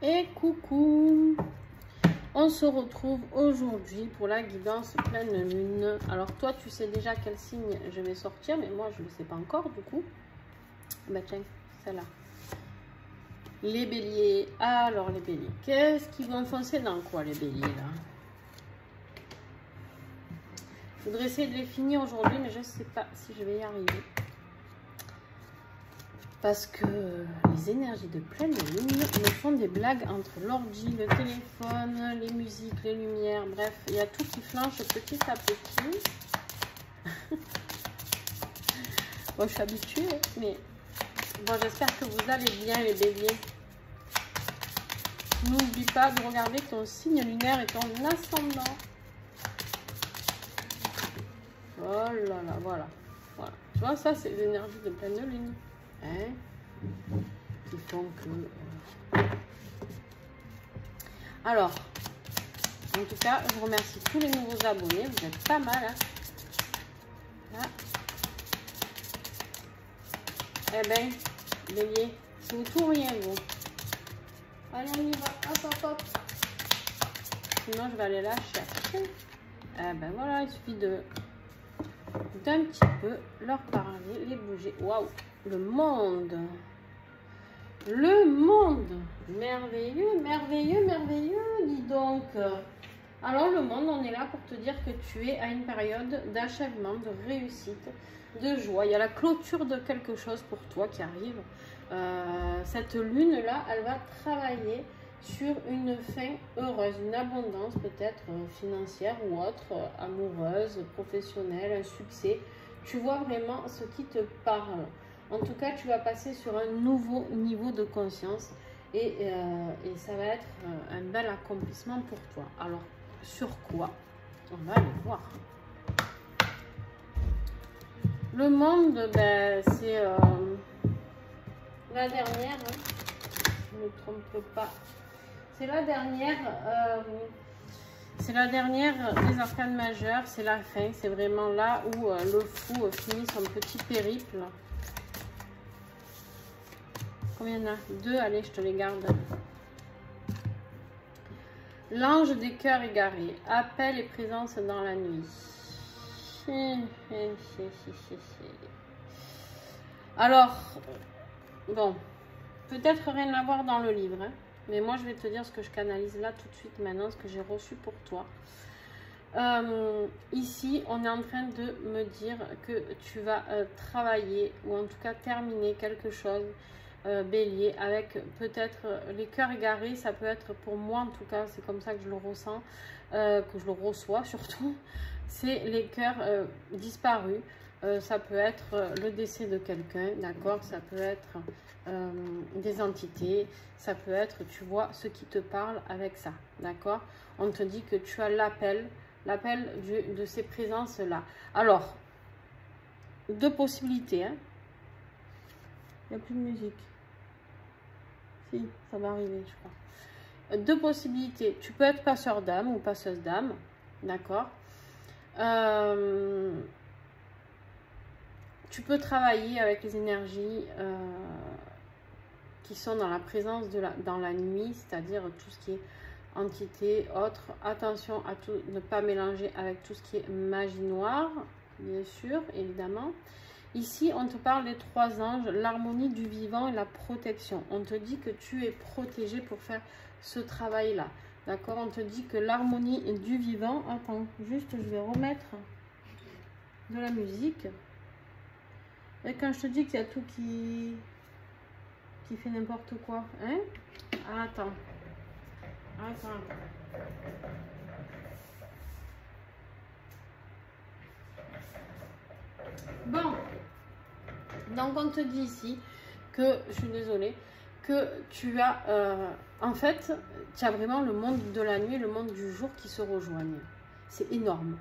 Et coucou, on se retrouve aujourd'hui pour la guidance pleine lune. Alors toi tu sais déjà quel signe je vais sortir, mais moi je ne le sais pas encore du coup. Bah tiens, celle-là. Les béliers. Alors les béliers, qu'est-ce qu'ils vont foncer dans quoi les béliers là? Je voudrais essayer de les finir aujourd'hui, mais je ne sais pas si je vais y arriver. Parce que les énergies de pleine lune me font des blagues entre l'ordi, le téléphone, les musiques, les lumières, bref, il y a tout qui flanche petit à petit. Bon, je suis habituée, mais bon, j'espère que vous allez bien les béliers. N'oublie pas de regarder ton signe lunaire et ton ascendant. Oh là là, voilà. Voilà. Tu vois, ça, c'est l'énergie de pleine lune. Hein, qui font que... Alors, en tout cas, je remercie tous les nouveaux abonnés. Vous êtes pas mal. Hein. Là. Eh ben, bélier, c'est tout ou rien, vous. Allez, on y va. Hop, hop, hop. Sinon, je vais aller la chercher. Eh ben voilà, il suffit de d'un petit peu leur parler, les bouger. Waouh, le monde, merveilleux, merveilleux, merveilleux, dis donc. Alors le monde, on est là pour te dire que tu es à une période d'achèvement, de réussite, de joie. Il y a la clôture de quelque chose pour toi qui arrive. Cette lune là, elle va travailler sur une fin heureuse, une abondance peut-être financière ou autre, amoureuse, professionnelle, un succès. Tu vois vraiment ce qui te parle. En tout cas, tu vas passer sur un nouveau niveau de conscience et ça va être un bel accomplissement pour toi. Alors, sur quoi? On va aller voir. Le monde, ben, c'est la dernière, hein, je ne me trompe pas. C'est la dernière des arcanes majeures, c'est la fin, c'est vraiment là où le fou finit son petit périple. Combien il y en a? 2, allez, je te les garde. L'ange des cœurs égarés, appel et présence dans la nuit. Alors, bon, peut-être rien à voir dans le livre, hein. Mais moi, je vais te dire ce que je canalise là tout de suite maintenant, ce que j'ai reçu pour toi. Ici, on est en train de me dire que tu vas travailler ou en tout cas terminer quelque chose, bélier, avec peut-être les cœurs égarés. Ça peut être pour moi, en tout cas, c'est comme ça que je le ressens, que je le reçois surtout. C'est les cœurs disparus. Ça peut être le décès de quelqu'un, d'accord? Ça peut être des entités, ça peut être, tu vois, ce qui te parle avec ça, d'accord? On te dit que tu as l'appel de ces présences-là. Alors, 2 possibilités, hein? Il n'y a plus de musique. Si, ça va arriver, je crois. 2 possibilités. Tu peux être passeur d'âme ou passeuse d'âme, d'accord? Tu peux travailler avec les énergies qui sont dans la présence dans la nuit, c'est-à-dire tout ce qui est entité, autre. Attention à tout, ne pas mélanger avec tout ce qui est magie noire, bien sûr, évidemment. Ici, on te parle des 3 anges, l'harmonie du vivant et la protection. On te dit que tu es protégé pour faire ce travail-là. D'accord? On te dit que l'harmonie du vivant... Attends, juste, je vais remettre de la musique. Et quand je te dis qu'il y a tout qui fait n'importe quoi, hein? Attends. Bon. Donc, on te dit ici que, je suis désolée, que tu as, en fait, tu as vraiment le monde de la nuit et le monde du jour qui se rejoignent. C'est énorme.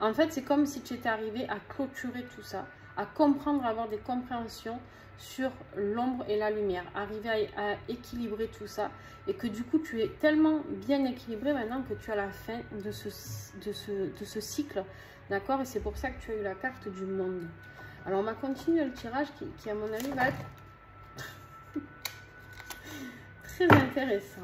En fait, c'est comme si tu étais arrivé à clôturer tout ça, à comprendre, à avoir des compréhensions sur l'ombre et la lumière, arriver à équilibrer tout ça, et que du coup tu es tellement bien équilibré maintenant que tu as la fin de ce cycle, d'accord? Et c'est pour ça que tu as eu la carte du monde. Alors on va continuer le tirage qui à mon avis va être très intéressant.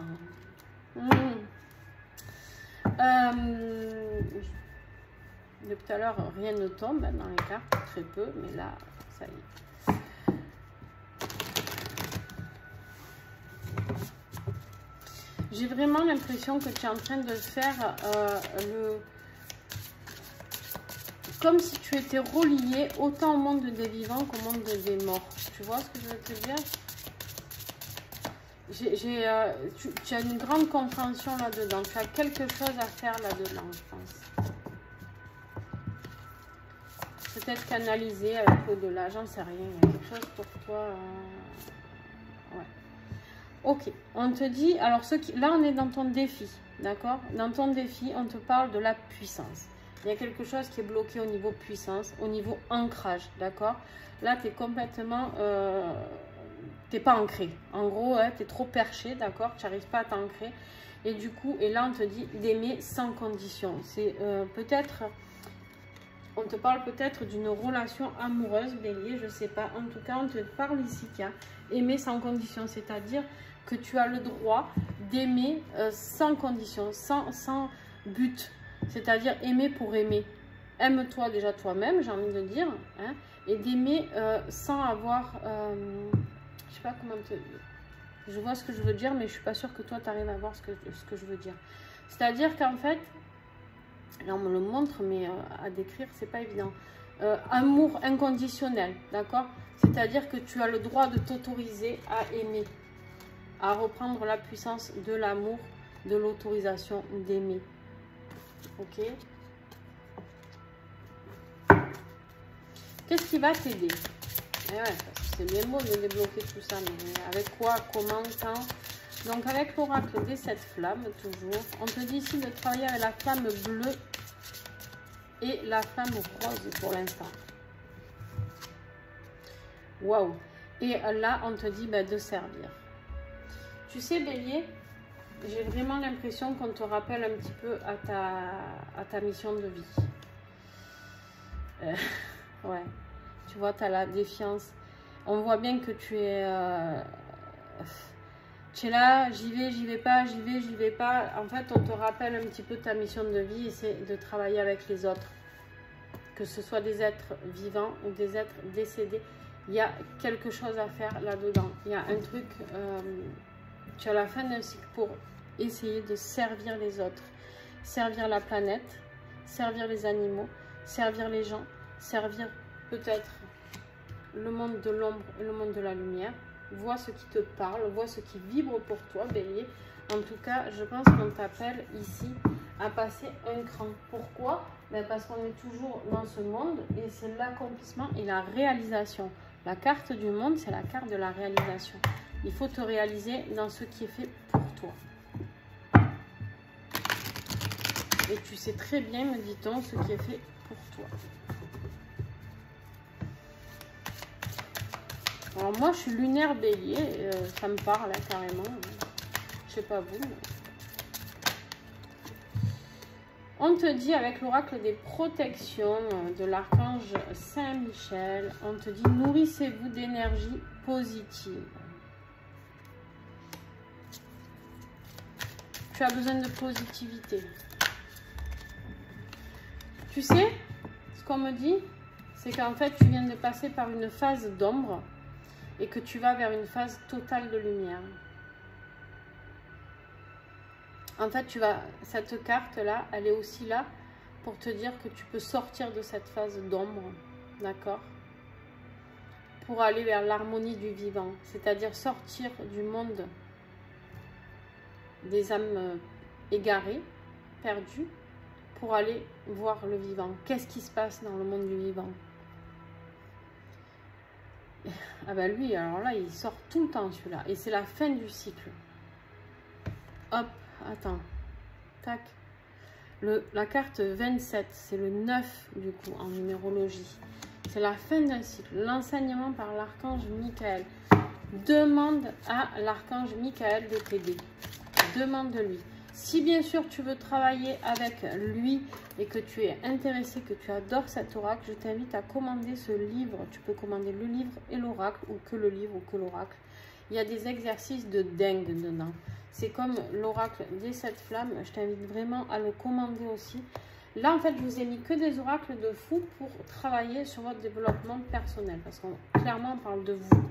Depuis tout à l'heure, rien ne tombe dans les cartes, très peu, mais là, ça y est. J'ai vraiment l'impression que tu es en train de faire comme si tu étais relié autant au monde des vivants qu'au monde des morts. Tu vois ce que je veux te dire? Tu as une grande compréhension là-dedans. Tu as quelque chose à faire là-dedans, je pense. Peut-être canaliser avec au-delà, j'en sais rien. Il y a quelque chose pour toi. Ouais. Ok, on te dit, alors là on est dans ton défi, d'accord? Dans ton défi, on te parle de la puissance. Il y a quelque chose qui est bloqué au niveau puissance, au niveau ancrage, d'accord? Là, tu es complètement, t'es pas ancré. En gros, tu es trop perché, d'accord? Tu n'arrives pas à t'ancrer. Et du coup, et là, on te dit d'aimer sans condition. C'est peut-être, on te parle peut-être d'une relation amoureuse, Bélier, je sais pas. En tout cas, on te parle ici qu'il y a aimer sans condition, c'est-à-dire que tu as le droit d'aimer sans condition, sans but. C'est-à-dire aimer pour aimer. Aime-toi déjà toi-même, j'ai envie de dire. Hein, et d'aimer sans avoir... je sais pas comment te... Je vois ce que je veux dire, mais je suis pas sûre que toi, tu arrives à voir ce que je veux dire. C'est-à-dire qu'en fait... Là, on me le montre, mais à décrire, c'est pas évident. Amour inconditionnel, d'accord? C'est-à-dire que tu as le droit de t'autoriser à aimer. À reprendre la puissance de l'amour, de l'autorisation d'aimer. Ok. Qu'est-ce qui va t'aider? Ouais, c'est bien beau de débloquer tout ça, mais avec quoi, comment, quand? Donc avec l'oracle des 7 flammes, toujours, on te dit ici de travailler avec la flamme bleue et la flamme rose pour l'instant. Waouh! Et là, on te dit de servir. Tu sais, Bélier, j'ai vraiment l'impression qu'on te rappelle un petit peu à ta mission de vie. Ouais, tu vois, tu as la défiance. On voit bien que tu es là, j'y vais pas, j'y vais pas. En fait, on te rappelle un petit peu ta mission de vie et c'est de travailler avec les autres. Que ce soit des êtres vivants ou des êtres décédés, il y a quelque chose à faire là-dedans. Il y a un truc, tu as la fin d'un cycle pour essayer de servir les autres, servir la planète, servir les animaux, servir les gens, servir peut-être le monde de l'ombre et le monde de la lumière. Vois ce qui te parle, vois ce qui vibre pour toi, Bélier. En tout cas, je pense qu'on t'appelle ici à passer un cran. Pourquoi? Parce qu'on est toujours dans ce monde et c'est l'accomplissement et la réalisation. La carte du monde, c'est la carte de la réalisation. Il faut te réaliser dans ce qui est fait pour toi. Et tu sais très bien, me dit-on, ce qui est fait pour toi. Alors moi, je suis lunaire Bélier, ça me parle là, carrément. Je sais pas vous. Mais... On te dit avec l'oracle des protections de l'archange Saint-Michel, on te dit nourrissez-vous d'énergie positive. Tu as besoin de positivité. Tu sais, ce qu'on me dit, c'est qu'en fait, tu viens de passer par une phase d'ombre et que tu vas vers une phase totale de lumière. En fait, cette carte-là, elle est aussi là pour te dire que tu peux sortir de cette phase d'ombre, d'accord? Pour aller vers l'harmonie du vivant, c'est-à-dire sortir du monde des âmes égarées, perdues, pour aller voir le vivant. Qu'est-ce qui se passe dans le monde du vivant? Ah ben lui, alors là, il sort tout le temps celui-là. Et c'est la fin du cycle. Hop, attends. Tac. La carte 27, c'est le 9 du coup en numérologie. C'est la fin d'un cycle. L'enseignement par l'archange Michael. Demande à l'archange Michael de t'aider. Demande-lui. Si bien sûr tu veux travailler avec lui et que tu es intéressé, que tu adores cet oracle, je t'invite à commander ce livre. Tu peux commander le livre et l'oracle, ou que le livre ou que l'oracle. Il y a des exercices de dingue dedans. C'est comme l'oracle des 7 flammes. Je t'invite vraiment à le commander aussi. Là, en fait, je vous ai mis que des oracles de fou pour travailler sur votre développement personnel. Parce qu'on clairement, on parle de vous,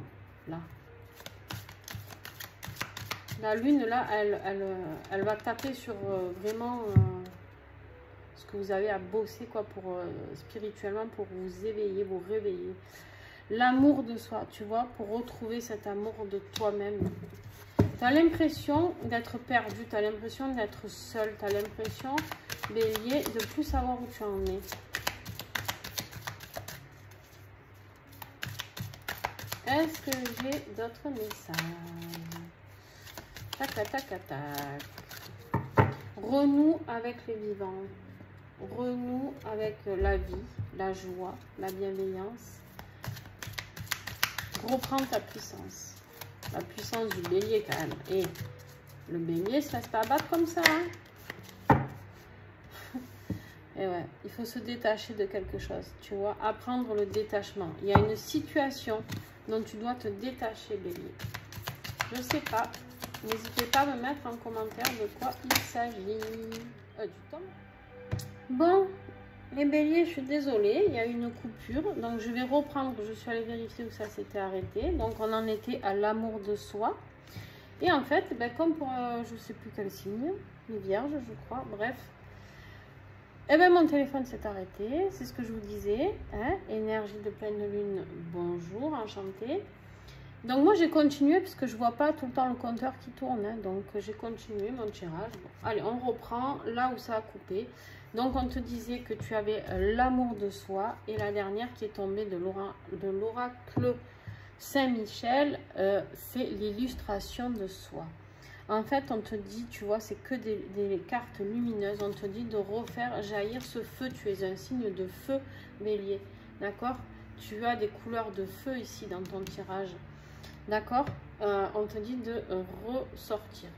là. La lune, là, elle va taper sur vraiment ce que vous avez à bosser, quoi, pour spirituellement, pour vous éveiller, vous réveiller. L'amour de soi, tu vois, pour retrouver cet amour de toi-même. Tu as l'impression d'être perdu, tu as l'impression d'être seul, tu as l'impression, Bélier, de plus savoir où tu en es. Est-ce que j'ai d'autres messages? Tac, tac, tac, tac. Renoue avec les vivants. Renoue avec la vie, la joie, la bienveillance. Reprends ta puissance. La puissance du bélier quand même. Et le bélier ne se laisse pas abattre comme ça. Hein. Et ouais, il faut se détacher de quelque chose. Tu vois, apprendre le détachement. Il y a une situation dont tu dois te détacher, bélier. Je ne sais pas. N'hésitez pas à me mettre en commentaire de quoi il s'agit. Du temps. Bon, les béliers, je suis désolée, il y a eu une coupure. Donc, je vais reprendre. Je suis allée vérifier où ça s'était arrêté. Donc, on en était à l'amour de soi. Et en fait, ben, comme pour, je ne sais plus quel signe, les vierges, je crois, bref. Eh bien, mon téléphone s'est arrêté. C'est ce que je vous disais. Hein, énergie de pleine lune, bonjour, enchantée. Donc moi j'ai continué parce que je vois pas tout le temps le compteur qui tourne, hein. Donc j'ai continué mon tirage. Bon, allez, on reprend là où ça a coupé. Donc on te disait que tu avais l'amour de soi et la dernière qui est tombée de l'oracle Saint-Michel, c'est l'illustration de soi. En fait on te dit, tu vois, c'est que des cartes lumineuses. On te dit de refaire jaillir ce feu. Tu es un signe de feu, bélier, d'accord? Tu as des couleurs de feu ici dans ton tirage. D'accord, on te dit de ressortir.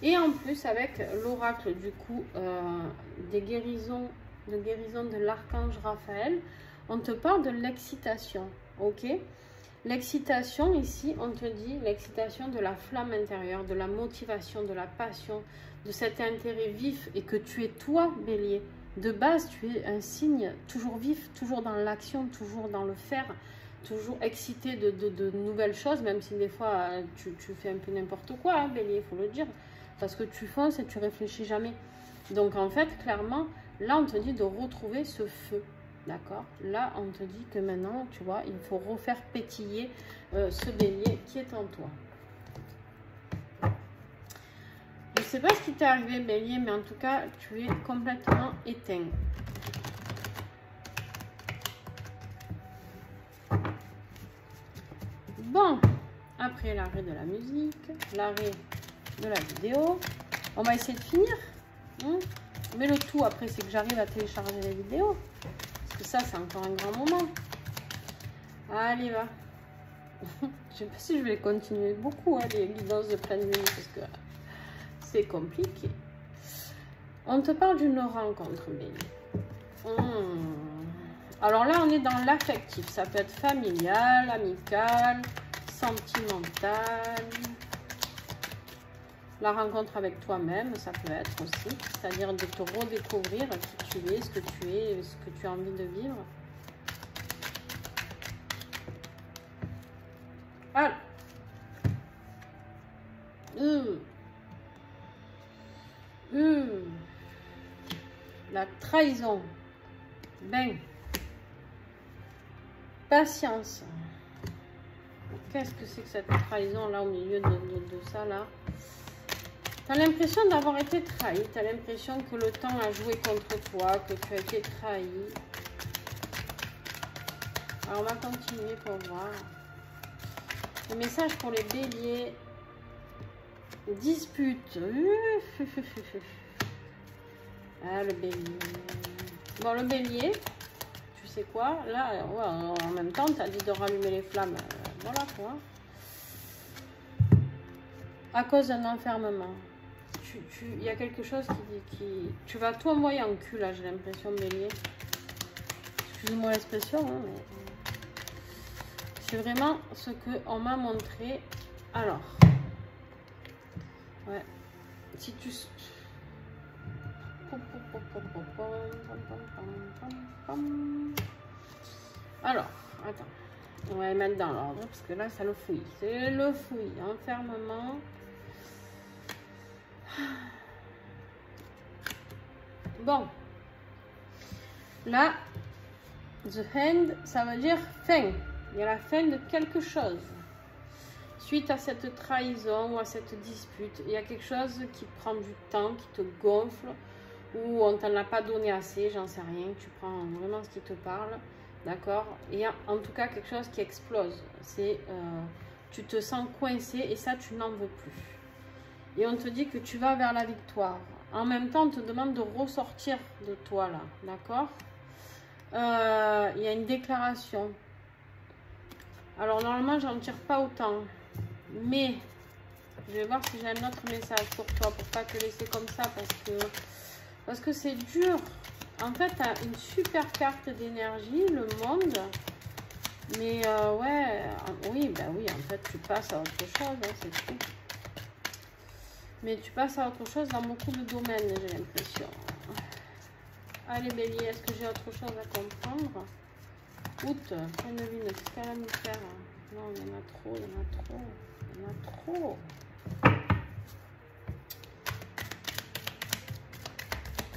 Et en plus, avec l'oracle, du coup, de guérison de l'archange Raphaël, on te parle de l'excitation, ok? L'excitation, ici, on te dit l'excitation de la flamme intérieure, de la motivation, de la passion, de cet intérêt vif, et que tu es toi, bélier. De base, tu es un signe toujours vif, toujours dans l'action, toujours dans le faire, toujours excité de nouvelles choses, même si des fois tu fais un peu n'importe quoi, hein, bélier, il faut le dire, parce que tu fonces et tu réfléchis jamais. Donc en fait, clairement, là on te dit de retrouver ce feu, d'accord? Là on te dit que maintenant, tu vois, il faut refaire pétiller ce bélier qui est en toi. Je sais pas ce qui t'est arrivé, bélier, mais en tout cas, tu es complètement éteint. Bon, après l'arrêt de la musique, l'arrêt de la vidéo, on va essayer de finir. Hein, mais le tout, après, c'est que j'arrive à télécharger les vidéos. Parce que ça, c'est encore un grand moment. Allez, va. Je sais pas si je vais continuer beaucoup, hein, les guidances de pleine lune, parce que c'est compliqué. On te parle d'une rencontre, bélier. Alors là, on est dans l'affectif. Ça peut être familial, amical, sentimental. La rencontre avec toi-même, ça peut être aussi. C'est-à-dire de te redécouvrir qui tu es, ce que tu es, ce que tu as envie de vivre. Alors. La trahison. Ben. Patience. Qu'est-ce que c'est que cette trahison là au milieu de ça là? Tu as l'impression d'avoir été trahi. Tu as l'impression que le temps a joué contre toi, que tu as été trahi. Alors on va continuer pour voir. Le message pour les béliers. Dispute. Ah, le bélier. Bon, le bélier, tu sais quoi? Là, ouais, en même temps, tu as dit de rallumer les flammes. Voilà quoi. À cause d'un enfermement. Il y a quelque chose qui... Tu vas tout envoyer en cul, là, j'ai l'impression, bélier. Excusez-moi l'expression, hein, mais... C'est vraiment ce qu'on m'a montré. Alors, ouais, si tu... Alors, attends, on va les mettre dans l'ordre parce que là, ça le fouille. C'est le fouille, enfermement. Bon, là, the end, ça veut dire fin. Il y a la fin de quelque chose. Suite à cette trahison ou à cette dispute, il y a quelque chose qui prend du temps, qui te gonfle, ou on t'en a pas donné assez, j'en sais rien, tu prends vraiment ce qui te parle, d'accord? Et en tout cas, quelque chose qui explose. C'est, tu te sens coincé et ça, tu n'en veux plus. Et on te dit que tu vas vers la victoire. En même temps, on te demande de ressortir de toi, là, d'accord? Il y a une déclaration. Alors, normalement, j'en tire pas autant. Mais, je vais voir si j'ai un autre message pour toi, pour pas te laisser comme ça, parce que c'est dur. En fait, tu as une super carte d'énergie, le monde. Mais, ouais, oui, bah oui, en fait, tu passes à autre chose, hein, c'est tout. Mais tu passes à autre chose dans beaucoup de domaines, j'ai l'impression. Allez, Bélier, est-ce que j'ai autre chose à comprendre? Août, pleine lune, qu'est-ce qu'elle a à nous faire? Non, il y en a trop, il y en a trop, il y en a trop.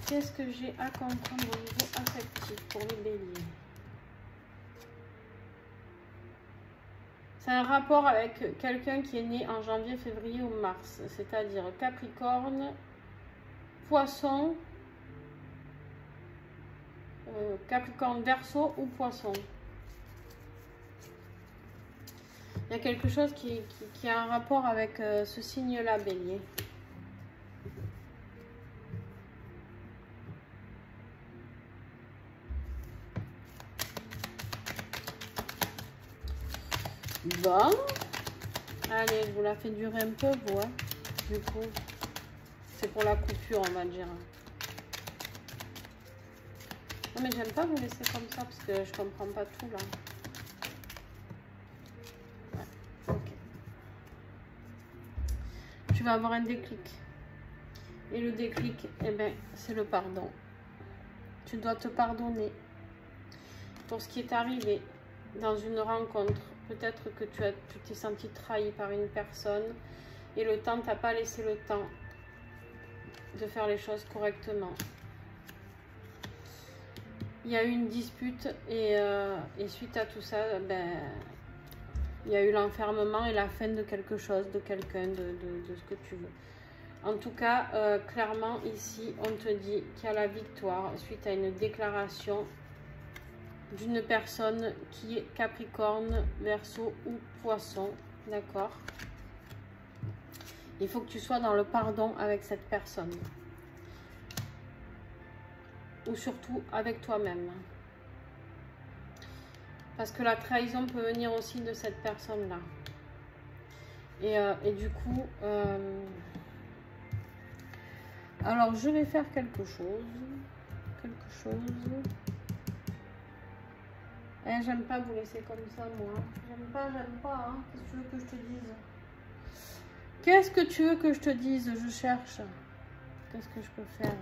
Qu'est-ce que j'ai à comprendre au niveau affectif pour les béliers? C'est un rapport avec quelqu'un qui est né en janvier, février ou mars, c'est-à-dire Capricorne, Poisson, Capricorne, Verseau ou Poisson. Il y a quelque chose qui a un rapport avec ce signe-là, Bélier. Bon. Allez, je vous la fais durer un peu, vous, hein, du coup. C'est pour la coupure, on va dire. Non, mais j'aime pas vous laisser comme ça, parce que je comprends pas tout, là. Tu vas avoir un déclic. Et le déclic, eh ben, c'est le pardon. Tu dois te pardonner pour ce qui est arrivé dans une rencontre. Peut-être que tu t'es senti trahi par une personne et le temps t'a pas laissé le temps de faire les choses correctement. Il y a eu une dispute et suite à tout ça, ben, il y a eu l'enfermement et la fin de quelque chose, de quelqu'un, de ce que tu veux. En tout cas, clairement, ici, on te dit qu'il y a la victoire suite à une déclaration d'une personne qui est Capricorne, Verseau ou Poisson. D'accord? Il faut que tu sois dans le pardon avec cette personne. Ou surtout avec toi-même. Parce que la trahison peut venir aussi de cette personne-là. Et du coup... alors, je vais faire quelque chose. Eh, j'aime pas vous laisser comme ça, moi. J'aime pas, hein. Qu'est-ce que tu veux que je te dise? Qu'est-ce que tu veux que je te dise? Je cherche. Qu'est-ce que je peux faire?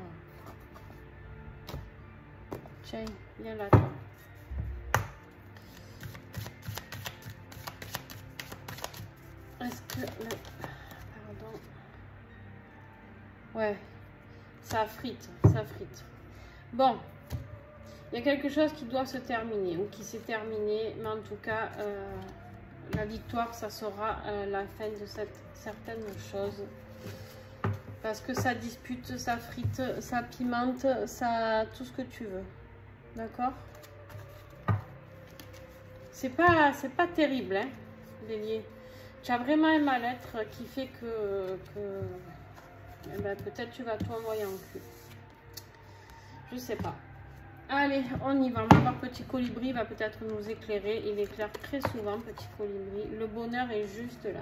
Tiens, viens là, toi. Est-ce que le... Pardon. Ouais. Ça frite, ça frite. Bon. Il y a quelque chose qui doit se terminer ou qui s'est terminé. Mais en tout cas, la victoire, ça sera la fin de certaines choses. Parce que ça dispute, ça frite, ça pimente, ça... tout ce que tu veux. D'accord? C'est pas terrible, hein, Bélier. Tu as vraiment un mal-être qui fait que eh ben, peut-être tu vas tout envoyer en cul. Je sais pas. Allez, on y va. On va voir Petit Colibri va peut-être nous éclairer. Il éclaire très souvent, Petit Colibri. Le bonheur est juste là.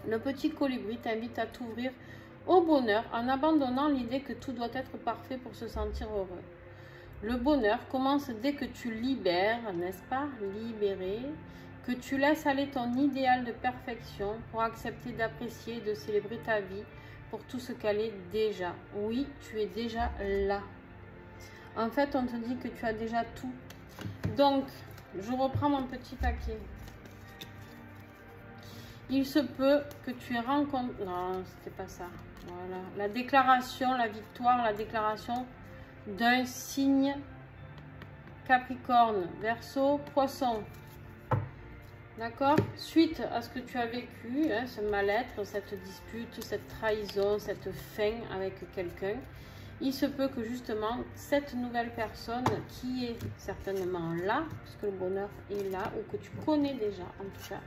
Le Petit Colibri t'invite à t'ouvrir au bonheur en abandonnant l'idée que tout doit être parfait pour se sentir heureux. Le bonheur commence dès que tu libères, n'est-ce pas? Libérer. Que que tu laisses aller ton idéal de perfection pour accepter d'apprécier et de célébrer ta vie pour tout ce qu'elle est déjà. Oui, tu es déjà là. En fait, on te dit que tu as déjà tout. Donc, je reprends mon petit paquet. Il se peut que tu aies rencontré... Non, c'était pas ça. Voilà. La déclaration, la victoire, la déclaration d'un signe Capricorne, Verseau, Poisson. D'accord? Suite à ce que tu as vécu, hein, ce mal-être, cette dispute, cette trahison, cette fin avec quelqu'un, il se peut que justement cette nouvelle personne qui est certainement là, puisque le bonheur est là, ou que tu connais déjà en tout cas,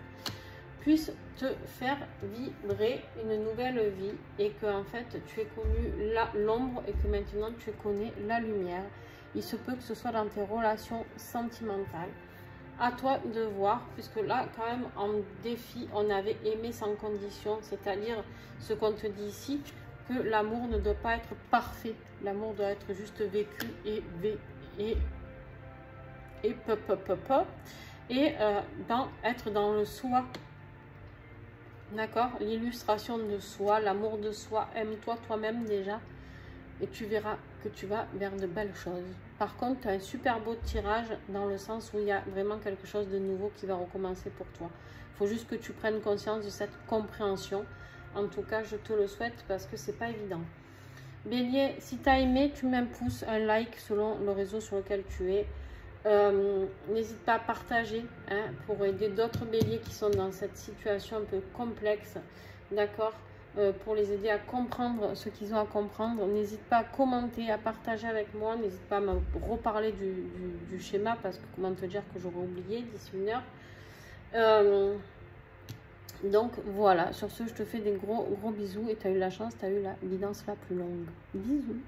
puisse te faire vibrer une nouvelle vie et que en fait tu aies connu l'ombre et que maintenant tu connais la lumière. Il se peut que ce soit dans tes relations sentimentales. À toi de voir, puisque là quand même en défi on avait aimé sans condition, c'est-à-dire ce qu'on te dit ici, que l'amour ne doit pas être parfait, l'amour doit être juste vécu et être dans le soi. D'accord? L'illustration de soi, l'amour de soi, aime-toi toi-même déjà et tu verras que tu vas vers de belles choses. Par contre, tu as un super beau tirage dans le sens où il y a vraiment quelque chose de nouveau qui va recommencer pour toi. Il faut juste que tu prennes conscience de cette compréhension. En tout cas, je te le souhaite parce que c'est pas évident. Bélier, si tu as aimé, tu mets un pouce, un like selon le réseau sur lequel tu es. N'hésite pas à partager hein, pour aider d'autres béliers qui sont dans cette situation un peu complexe, d'accord, pour les aider à comprendre ce qu'ils ont à comprendre. N'hésite pas à commenter, à partager avec moi, n'hésite pas à me reparler du schéma parce que comment te dire que j'aurais oublié d'ici une heure. Donc voilà, sur ce je te fais des gros bisous et tu as eu la chance, tu as eu la guidance la plus longue. Bisous.